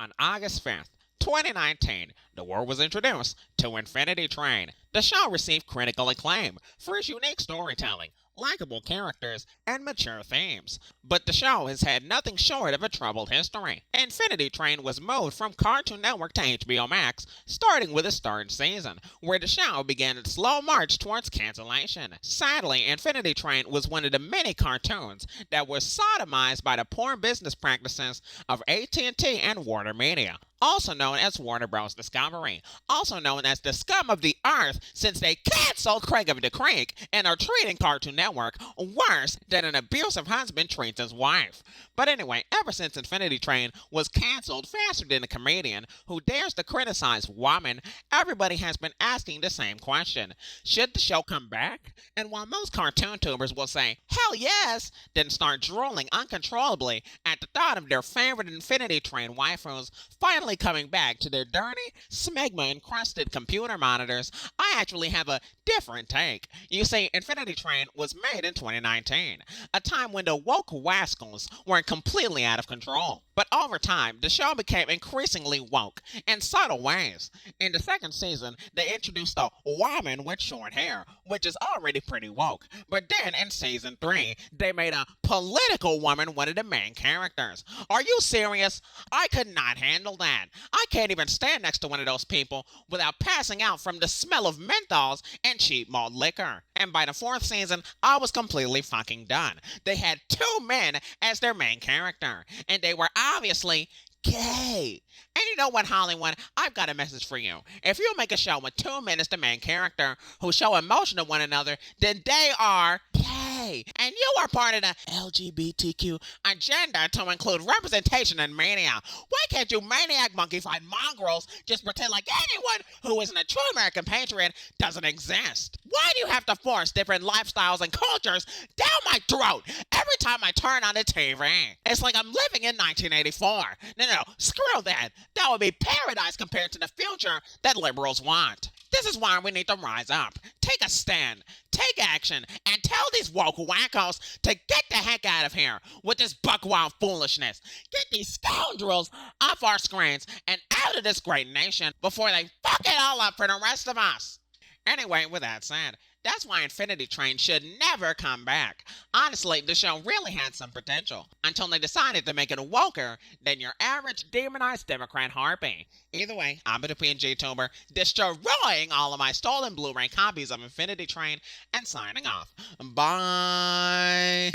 On August 5th, 2019, the world was introduced to Infinity Train. The show received critical acclaim for its unique storytelling, likable characters, and mature themes. But the show has had nothing short of a troubled history. Infinity Train was moved from Cartoon Network to HBO Max, starting with its third season, where the show began its slow march towards cancellation. Sadly, Infinity Train was one of the many cartoons that were sodomized by the poor business practices of AT&T and Warner Media, also known as Warner Bros. Discovery, also known as the scum of the earth, since they canceled Craig of the Creek and are treating Cartoon Network worse than an abusive husband treats his wife. But anyway, ever since Infinity Train was canceled faster than a comedian who dares to criticize women, everybody has been asking the same question. Should the show come back? And while most cartoon tubers will say, hell yes, then start drooling uncontrollably at the thought of their favorite Infinity Train waifus finally coming back to their dirty, smegma-encrusted computer monitors, I actually have a different take. You see, Infinity Train was made in 2019, a time when the woke wascals were completely out of control. But over time, the show became increasingly woke in subtle ways. In the second season, they introduced a woman with short hair, which is already pretty woke. But then in season 3, they made a political woman one of the main characters. Are you serious? I could not handle that. I can't even stand next to one of those people without passing out from the smell of menthols and cheap malt liquor. And by the fourth season, I was completely fucking done. They had two men as their main character, and they were obviously gay. And you know what, Hollywood? I've got a message for you. If you make a show with two men as the main character who show emotion to one another, then they are gay. And you are part of the LGBTQ agenda to include representation in media. Why can't you maniac monkey-fied mongrels just pretend like anyone who isn't a true American patriot doesn't exist? Why do you have to force different lifestyles and cultures down my throat every time I turn on the TV? It's like I'm living in 1984. No, screw that. That would be paradise compared to the future that liberals want. This is why we need to rise up, take a stand, take action, and tell these woke wackos to get the heck out of here with this buck-wild foolishness. Get these scoundrels off our screens and out of this great nation before they fuck it all up for the rest of us. Anyway, with that said, that's why Infinity Train should never come back. Honestly, the show really had some potential until they decided to make it woker than your average demonized Democrat harpy. Either way, I'm the PNG tuber, destroying all of my stolen Blu-ray copies of Infinity Train and signing off. Bye.